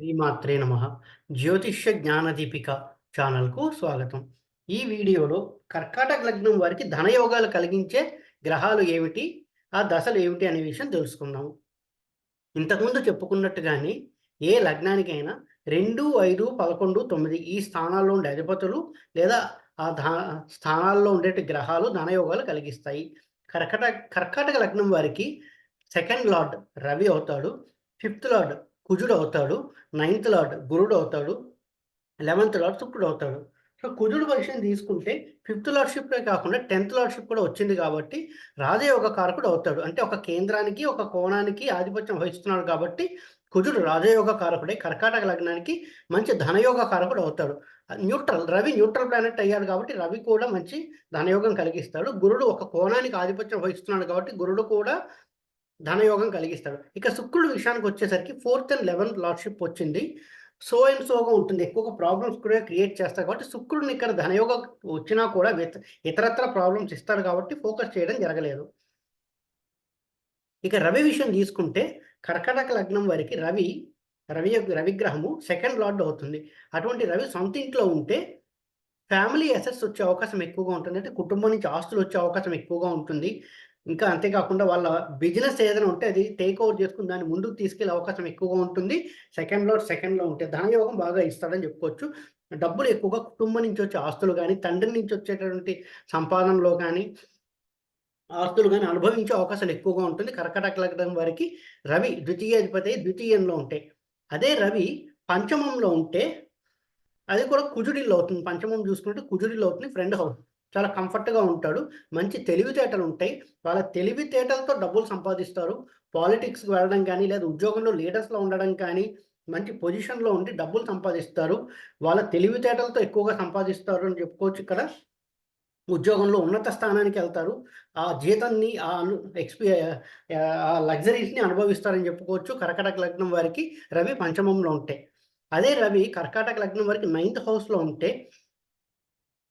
శ్రీమాత్రే నమః. జ్యోతిష్య జ్ఞానదీపిక ఛానల్‌కు స్వాగతం. ఈ వీడియోలో కర్కాటక లగ్నం వారికి ధనయోగాలు కలిగించే గ్రహాలు ఏమిటి? ఆ దశలు ఏమిటి అనే విషయం తెలుసుకుందాం. ఇంతకుముందు చెప్పుకున్నట్టుగానే ఏ లగ్నానికైనా 2, 5, 11, 9 ఈ స్థానాల్లో ఉండే అధిపతులు లేదా ఆ స్థానాల్లో ఉండేటి గ్రహాలు ధనయోగాలు కలిగిస్తాయి. కర్కాటక లగ్నం వారికి సెకండ్ లార్డ్ రవి అవుతాడు. ఫిఫ్త్ లార్డ్ కుజుడు అవుతాడు. నైన్త్ లార్డ్ గురుడు అవుతాడు. 11th లార్డ్ శుక్రుడు అవుతాడు. సో, కుజుడు విషయం తీసుకుంటే ఫిఫ్త్ లార్డ్‌షిప్పే కాకుండా 10th లార్డ్‌షిప్ కూడా వచ్చింది కాబట్టి రాజయోగ కారకుడు అవుతాడు. అంటే ఒక కేంద్రానికి, ఒక కోణానికి ఆధిపత్యం వహిస్తున్నాడు కాబట్టి కుజుడు రాజయోగ కారకుడై కర్కాటక లగ్నానికి మంచి ధనయోగ కారకుడు అవుతాడు. రవి న్యూట్రల్ ప్లానెట్ అయ్యాడు కాబట్టి రవి కూడా మంచి ధనయోగం కలిగిస్తాడు. గురుడు ఒక కోణానికి ఆధిపత్యం వహిస్తున్నాడు కాబట్టి గురుడు కూడా ధనయోగం కలిగిస్తాడు. ఇక శుక్రుడు విషయానికొచ్చేసరికి 4th అండ్ 11th లార్డ్‌షిప్ వచ్చింది. సో అండ్ సోగా ఉంటుంది. ఎక్కువగా ప్రాబ్లమ్స్ కూడా క్రియేట్ చేస్తాడు కాబట్టి శుక్రుడిని ఇక్కడ ధనయోగం వచ్చినా కూడా ఇతరత్ర ప్రాబ్లమ్స్ ఇస్తాడు కాబట్టి ఫోకస్ చేయడం జరగలేదు. ఇక రవి విషయం తీసుకుంటే కర్కాటక లగ్నం వారికి రవిగ్రహము సెకండ్ లార్డ్ అవుతుంది. అటువంటి రవి సొంత ఇంట్లో ఉంటే ఫ్యామిలీ అసెట్స్ వచ్చే అవకాశం ఎక్కువగా ఉంటుంది. అంటే కుటుంబం నుంచి ఆస్తులు వచ్చే అవకాశం ఎక్కువగా ఉంటుంది. ఇంకా అంతేకాకుండా వాళ్ళ బిజినెస్ ఏదైనా ఉంటే అది టేక్ ఓవర్ చేసుకొని దాన్ని ముందుకు తీసుకెళ్ళే అవకాశం ఎక్కువగా ఉంటుంది. సెకండ్‌లో ఉంటే ధనయోగం బాగా ఇస్తాడని చెప్పుకోవచ్చు. డబ్బులు ఎక్కువగా కుటుంబం నుంచి వచ్చే ఆస్తులు గాని, తండ్రి నుంచి వచ్చేటటువంటి సంపాదనలో గాని, ఆస్తులు గాని అనుభవించే అవకాశాలు ఎక్కువగా ఉంటుంది. కర్కాటక లగ్నం వారికి రవి ద్వితీయాధిపతి ద్వితీయంలో ఉంటే. అదే రవి పంచమంలో ఉంటే అది కూడా కుజుడిలో అవుతుంది. పంచమం చూసుకుంటే కుజుడిలో అవుతుంది. Friend house. చాలా కంఫర్ట్‌గా ఉంటాడు. మంచి తెలివితేటలుంటాయి. వాళ్ళ తెలివితేటలతో డబ్బులు సంపాదిస్తారు. పాలిటిక్స్‌కి వెళ్ళడం గానీ, లేదా ఉద్యోగంలో లీడర్స్‌లో ఉండడం కానీ, మంచి పొజిషన్‌లో ఉండి డబ్బులు సంపాదిస్తారు. వాళ్ళ తెలివితేటలతో ఎక్కువగా సంపాదిస్తారు అని చెప్పుకోవచ్చు ఇక్కడ. ఉద్యోగంలో ఉన్నత స్థానానికెళ్తారు. ఆ జీతాన్ని ఆ లగ్జరీస్‌ని అనుభవిస్తారని చెప్పుకోవచ్చు. కర్కాటక లగ్నం వారికి రవి పంచమంలో ఉంటే. అదే రవి కర్కాటక లగ్నం వారికి 9th హౌస్‌లో ఉంటే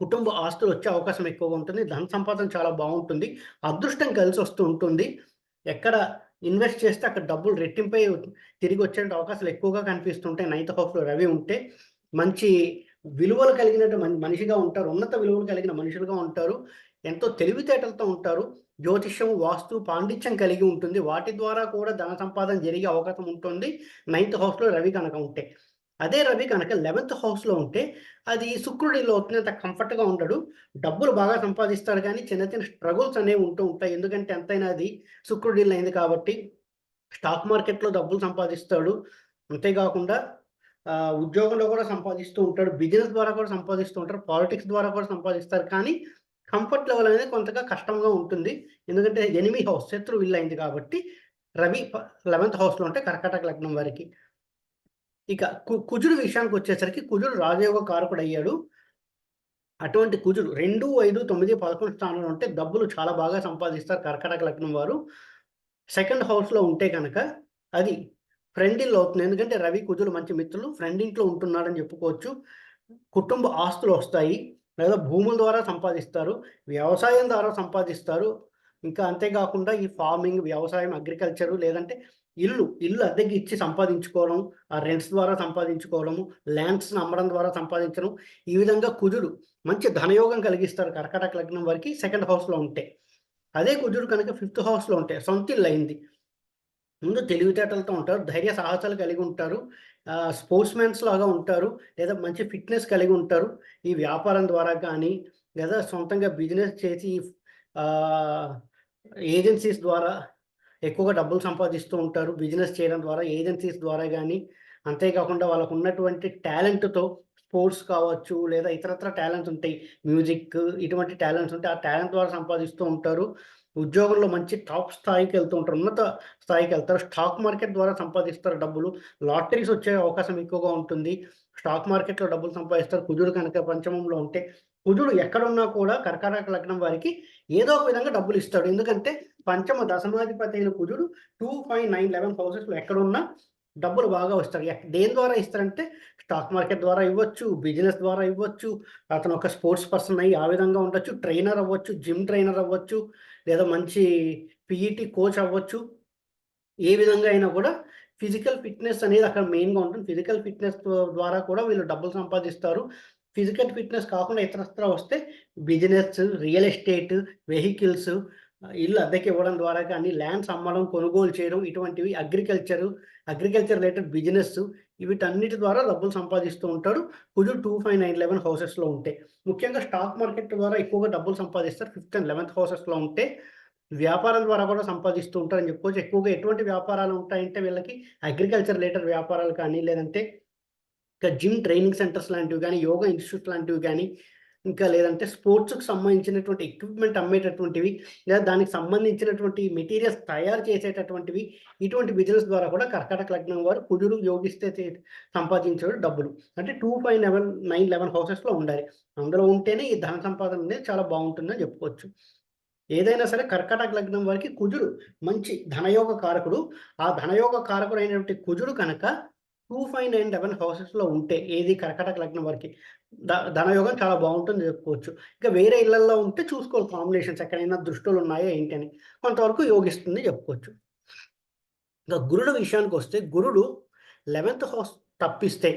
కుటుంబ ఆస్తులొచ్చే అవకాశం ఎక్కువగా ఉంటుంది. ధన సంపాదన చాలా బావుంటుంది. అదృష్టం కలిసొస్తూ ఉంటుంది. ఎక్కడ ఇన్వెస్ట్ చేస్తే అక్కడ డబ్బులు రెట్టింపై తిరిగొచ్చే అవకాశాలు ఎక్కువగా కనిపిస్తుంటాయి. 9th హౌస్‌లో రవి ఉంటే. మంచి విలువలు కలిగినటు మనిషిగా ఉంటారు. ఉన్నత విలువలు కలిగిన మనుషులుగా ఉంటారు. ఎంతో తెలివితేటలతో ఉంటారు. జ్యోతిష్యం, వాస్తు, పాండిత్యం కలిగి ఉంటుంది. వాటి ద్వారా కూడా ధన సంపాదన జరిగే అవకాశం ఉంటుంది. 9th హౌస్‌లో రవి గనక ఉంటే. అదే రవి కనుక 11th హౌస్‌లో ఉంటే అది శుక్రుడిలో అవుతున్నంత కంఫర్ట్‌గా ఉండడు. డబ్బులు బాగా సంపాదిస్తాడు గానీ, చిన్న చిన్న స్ట్రగుల్స్ అనేవి ఉంటూ ఉంటాయి. ఎందుకంటే ఎంతైనా అది శుక్రుడిలో అయింది కాబట్టి, స్టాక్ మార్కెట్‌లో డబ్బులు సంపాదిస్తాడు. అంతేగాకుండా ఉద్యోగంలో కూడా సంపాదిస్తూ ఉంటాడు. బిజినెస్ ద్వారా కూడా సంపాదిస్తూ ఉంటారు. పాలిటిక్స్ ద్వారా కూడా సంపాదిస్తారు. కానీ, కంఫర్ట్ లెవెల్ అనేది కొంతగా కష్టంగా ఉంటుంది. ఎందుకంటే ఎనిమీ హౌస్ శత్రువు ఇల్లు అయింది కాబట్టి, రవి 11th హౌస్‌లో ఉంటే కర్కాటక లగ్నం వారికి. ఇక కుజుడు విషయానికొచ్చేసరికి కుజుడు రాజయోగ కారకుడయ్యాడు. అటువంటి కుజుడు 2, 5, 9, 11 స్థానంలో ఉంటే డబ్బులు చాలా బాగా సంపాదిస్తారు కర్కాటక లగ్నం వారు. సెకండ్ హౌస్‌లో ఉంటే గనక అది ఫ్రెండ్ ఇల్లు అవుతుంది. ఎందుకంటే రవి, కుజులు మంచి మిత్రులు. ఫ్రెండ్ ఇంట్లో ఉంటున్నాడని చెప్పుకోవచ్చు. కుటుంబ ఆస్తులొస్తాయి. లేదా భూముల ద్వారా సంపాదిస్తారు. వ్యవసాయం ద్వారా సంపాదిస్తారు. ఇంకా అంతేగాకుండా ఈ ఫార్మింగ్, వ్యవసాయం, అగ్రికల్చరు లేదంటే ఇల్లు అద్దెకి ఇచ్చి సంపాదించుకోవడం, ఆ రెంట్స్ ద్వారా సంపాదించుకోవడము, ల్యాండ్స్‌ని అమ్మడం ద్వారా సంపాదించడం. ఈ విధంగా కుజుడు మంచి ధనయోగం కలిగిస్తారు కర్కాటక లగ్నం వారికి సెకండ్ హౌస్‌లో ఉంటే. అదే కుజుడు కనుక ఫిఫ్త్ హౌస్‌లో ఉంటే సొంతిల్లయింది. ముందు తెలివితేటలతో ఉంటారు. ధైర్య సాహసాలు కలిగి ఉంటారు. స్పోర్ట్స్‌మెన్స్ లాగా ఉంటారు. లేదా మంచి ఫిట్‌నెస్ కలిగి ఉంటారు. ఈ వ్యాపారం ద్వారా కానీ, లేదా సొంతంగా బిజినెస్ చేసి ఆహ్, ఏజెన్సీస్ ద్వారా ఎక్కువగా డబ్బులు సంపాదిస్తూ ఉంటారు. బిజినెస్ చేయడం ద్వారా ఏజెన్సీస్ ద్వారా గానీ, అంతేకాకుండా వాళ్ళకున్నటువంటి టాలెంట్‌తో స్పోర్ట్స్ కావచ్చు, లేదా ఇతరత్ర టాలెంట్స్ ఉంటాయి. మ్యూజిక్ ఇటువంటి టాలెంట్స్ ఉంటే, ఆ టాలెంట్ ద్వారా సంపాదిస్తూ ఉంటారు. ఉద్యోగంలో మంచి టాప్ స్థాయికెళ్తూ ఉంటారు. ఉన్నత స్థాయికెళ్తారు. స్టాక్ మార్కెట్ ద్వారా సంపాదిస్తారు డబ్బులు. లాటరీస్ వచ్చే అవకాశం ఎక్కువగా ఉంటుంది. స్టాక్ మార్కెట్‌లో డబ్బులు సంపాదిస్తారు. కుజుడు కనుక పంచమంలో ఉంటే, కుజుడు ఎక్కడున్నా కూడా కర్కాటక లగ్నం వారికి ఏదో ఒక విధంగా డబ్బులిస్తాడు. ఎందుకంటే పంచమ దశమాధిపతి అయిన కుజుడు 2, 5, 9, 11 హౌసెస్‌లో ఎక్కడున్నా డబ్బులు బాగా వస్తాయి. దేని ద్వారా ఇస్తారంటే స్టాక్ మార్కెట్ ద్వారా ఇవ్వచ్చు, బిజినెస్ ద్వారా ఇవ్వచ్చు, అతను ఒక స్పోర్ట్స్ పర్సన్ అయ్యి ఆ విధంగా ఉండొచ్చు, ట్రైనర్ అవ్వచ్చు, జిమ్ ట్రైనర్ అవ్వచ్చు, లేదా మంచి పీఈటీ కోచ్ అవ్వచ్చు. ఏ విధంగా అయినా కూడా ఫిజికల్ ఫిట్‌నెస్ అనేది అక్కడ మెయిన్‌గా ఉంటుంది. ఫిజికల్ ఫిట్‌నెస్ ద్వారా కూడా వీళ్ళు డబ్బులు సంపాదిస్తారు. ఫిజికల్ ఫిట్‌నెస్ కాకుండా ఇతరత్రా వస్తే బిజినెస్, రియల్ ఎస్టేట్, వెహికల్స్, ఇల్లు అద్దెకివ్వడం ద్వారా కానీ, ల్యాండ్స్ అమ్మడం, కొనుగోలు చేయడం ఇటువంటివి, అగ్రికల్చర్ రిలేటెడ్ బిజినెస్ వీటన్నిటి ద్వారా డబ్బులు సంపాదిస్తూ ఉంటాడు. కుజుడు 2, 5, 9, 11 హౌసెస్‌లో ఉంటే. ముఖ్యంగా స్టాక్ మార్కెట్ ద్వారా ఎక్కువగా డబ్బులు సంపాదిస్తారు. 5th అండ్ 11th హౌసెస్‌లో ఉంటే. వ్యాపారం ద్వారా కూడా సంపాదిస్తూ ఉంటారని చెప్పుకోవచ్చు. ఎక్కువగా ఎటువంటి వ్యాపారాలు ఉంటాయంటే వీళ్ళకి అగ్రికల్చర్ రిలేటెడ్ వ్యాపారాలు కానీ, లేదంటే ఇంకా జిమ్ ట్రైనింగ్ సెంటర్స్ లాంటివి గానీ, యోగా ఇన్‌స్టిట్యూట్ లాంటివి గానీ, ఇంకా లేదంటే స్పోర్ట్స్‌కి సంబంధించినటువంటి ఎక్విప్‌మెంట్ అమ్మేటటువంటివి, లేదా దానికి సంబంధించినటువంటి మెటీరియల్స్ తయారు చేసేటటువంటివి, ఇటువంటి బిజినెస్ ద్వారా కూడా కర్కాటక లగ్నం వారు కుజుడు యోగిస్తే సంపాదించాడు డబ్బులు. అంటే 2, 5, 9, 11 హౌసెస్‌లో ఉండాలి. అందులో ఉంటేనే ఈ ధన సంపాదన అనేది చాలా బావుంటుందని చెప్పుకోవచ్చు. ఏదైనా సరే కర్కాటక లగ్నం వారికి కుజుడు మంచి ధనయోగ కారకుడు. ఆ ధనయోగ కారకుడైనటువంటి కుజుడు కనుక 2, 5, 9, 11 హౌసెస్‌లో ఉంటే ఏది కర్కాటక లగ్నం వారికి ధనయోగం చాలా బావుంటుందని చెప్పుకోవచ్చు. ఇక వేరే ఇళ్లల్లో ఉంటే చూసుకోవాలి కాంబినేషన్స్ ఎక్కడైనా దృష్టులున్నాయా ఏంటి అని. కొంతవరకు యోగిస్తుంది చెప్పుకోవచ్చు. ఇక గురుడు విషయానికొస్తే గురుడు 11th హౌస్ తప్పిస్తే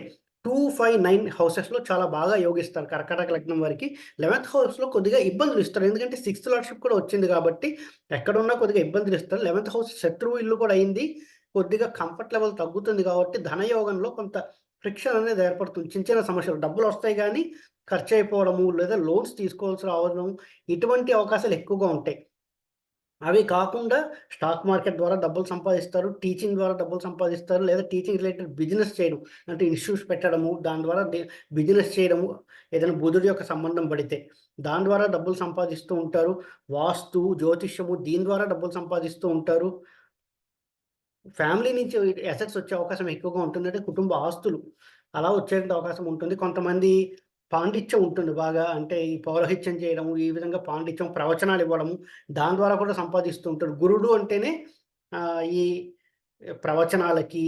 2, 5, 9 హౌసెస్‌లో చాలా బాగా యోగిస్తారు కర్కాటక లగ్నం వారికి. 11th హౌస్‌లో కొద్దిగా ఇబ్బందులిస్తారు. ఎందుకంటే 6th లార్డ్‌షిప్ కూడా వచ్చింది కాబట్టి ఎక్కడున్నా కొద్దిగా ఇబ్బందులిస్తారు. 11th హౌస్ శత్రువు ఇల్లు కూడా అయింది. కొద్దిగా కంఫర్ట్ లెవెల్ తగ్గుతుంది కాబట్టి ధనయోగంలో కొంత ఫ్రిక్షన్ అనేది ఏర్పడుతుంది. చిన్న చిన్న సమస్యలు డబ్బులొస్తాయి గానీ ఖర్చయిపోవడము, లేదా లోన్స్ తీసుకోవాల్సి రావడం ఇటువంటి అవకాశాలు ఎక్కువగా ఉంటాయి. అవి కాకుండా స్టాక్ మార్కెట్ ద్వారా డబ్బులు సంపాదిస్తారు. టీచింగ్ ద్వారా డబ్బులు సంపాదిస్తారు. లేదా టీచింగ్ రిలేటెడ్ బిజినెస్ చేయడం. అంటే ఇన్‌స్టిట్యూట్స్ పెట్టడము, దాని ద్వారా బిజినెస్ చేయడము, ఏదైనా బుధుడి యొక్క సంబంధం పడితే. దాని ద్వారా డబ్బులు సంపాదిస్తూ ఉంటారు. వాస్తు, జ్యోతిష్యము దీని ద్వారా డబ్బులు సంపాదిస్తూ ఉంటారు. ఫ్యామిలీ నుంచి అసెట్స్ వచ్చే అవకాశం ఎక్కువగా ఉంటుంది. అంటే కుటుంబ ఆస్తులు అలా వచ్చేటువంటి అవకాశం ఉంటుంది. కొంతమంది పాండిత్యం ఉంటుంది బాగా. అంటే ఈ పౌరోహిత్యం చేయడము, ఈ విధంగా పాండిత్యం, ప్రవచనాలు ఇవ్వడము, దాని ద్వారా కూడా సంపాదిస్తూ ఉంటాడు. గురుడు అంటేనే ఈ ప్రవచనాలకి,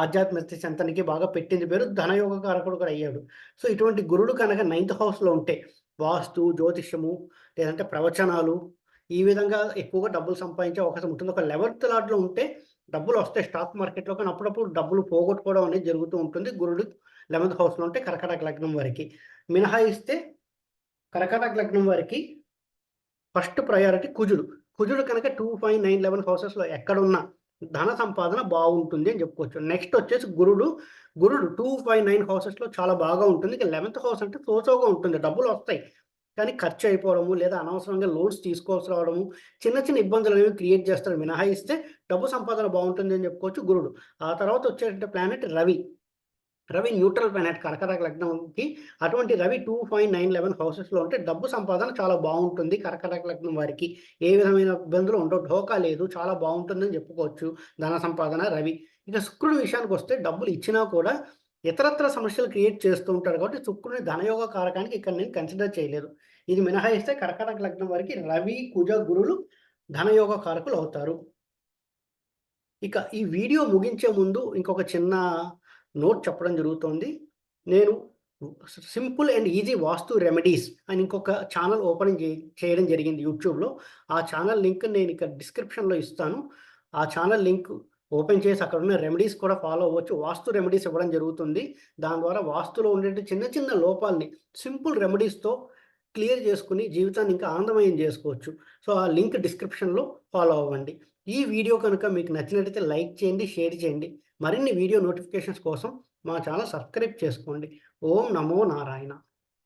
ఆధ్యాత్మికత చింతనకి బాగా పెట్టింది పేరు. ధనయోగ కారకుడు కూడా అయ్యాడు. సో, ఇటువంటి గురుడు కనుక 9th హౌస్‌లో ఉంటే వాస్తు, జ్యోతిష్యము లేదంటే ప్రవచనాలు ఈ విధంగా ఎక్కువగా డబ్బులు సంపాదించే అవకాశం ఉంటుంది. ఒక 11th లార్డ్‌లో ఉంటే డబ్బులొస్తాయి స్టాక్ మార్కెట్‌లో. కానీ అప్పుడప్పుడు డబ్బులు పోగొట్టుకోవడం అనేది జరుగుతూ ఉంటుంది. గురుడు 11th హౌస్‌లో ఉంటే కర్కాటక లగ్నం వారికి. మినహాయిస్తే కర్కాటక లగ్నం వారికి ఫస్ట్ ప్రయారిటీ కుజుడు. కుజుడు కనుక 2, 5, 9, 11 హౌసెస్‌లో ఎక్కడున్నా ధన సంపాదన బావుంటుంది అని చెప్పుకోవచ్చు. నెక్స్ట్ వచ్చేసి గురుడు. గురుడు 2, 5, 9 హౌసెస్‌లో చాలా బాగా ఉంటుంది. ఇక 11th హౌస్ అంటే సోసోగా ఉంటుంది. డబ్బులొస్తాయి. కానీ ఖర్చయిపోవడము, లేదా అనవసరంగా లోన్స్ తీసుకోవాల్సి రావడము, చిన్న చిన్న ఇబ్బందులనేవి క్రియేట్ చేస్తాడు. మినహాయిస్తే డబ్బు సంపాదన బావుంటుంది అని చెప్పుకోవచ్చు గురుడు. ఆ తర్వాత వచ్చేటువంటి planet Ravi. Ravi neutral planet కర్కాటక లగ్నంకి. అటువంటి రవి 2, 5, 9, 11 హౌసెస్‌లో ఉంటే డబ్బు సంపాదన చాలా బావుంటుంది కర్కాటక లగ్నం వారికి. ఏ విధమైన ఇబ్బందులు ఉండవు. ఢోకా లేదు. చాలా బావుంటుందని చెప్పుకోవచ్చు. ధన సంపాదన రవి. ఇక శుక్రుడి విషయానికొస్తే డబ్బులు ఇచ్చినా కూడా ఇతరత్ర సమస్యలు క్రియేట్ చేస్తూ ఉంటాడు కాబట్టి శుక్రుడిని ధనయోగ కారకానికి ఇక్కడ నేను కన్సిడర్ చేయలేదు. ఇది మినహాయిస్తే కర్కాటక లగ్నం వారికి రవి, కుజ, గురులు ధనయోగ కారకులవుతారు. ఇక ఈ వీడియో ముగించే ముందు ఇంకొక చిన్న నోట్ చెప్పడం జరుగుతోంది. నేను simple and easy vastu remedies అని ఇంకొక ఛానెల్ చేయడం జరిగింది యూట్యూబ్‌లో. ఆ ఛానెల్ లింక్ నేను ఇక్కడ డిస్క్రిప్షన్‌లో ఇస్తాను. ఆ ఛానెల్ లింక్ ఓపెన్ చేసి అక్కడున్న రెమెడీస్ కూడా ఫాలో అవ్వచ్చు. వాస్తు రెమెడీస్ ఇవ్వడం జరుగుతుంది. దాని ద్వారా వాస్తులో ఉండేటి చిన్న చిన్న లోపాల్ని సింపుల్ రెమెడీస్‌తో క్లియర్ చేసుకొని జీవితాన్ని ఇంకా ఆనందమయం చేసుకోవచ్చు. సో, ఆ లింక్ డిస్క్రిప్షన్‌లో ఫాలో అవ్వండి. ఈ వీడియో కనుక మీకు నచ్చినట్లయితే లైక్ చేయండి, షేర్ చేయండి. మరిన్ని వీడియో నోటిఫికేషన్స్ కోసం మా ఛానల్ సబ్స్క్రైబ్ చేసుకోండి. ఓం నమో నారాయణ.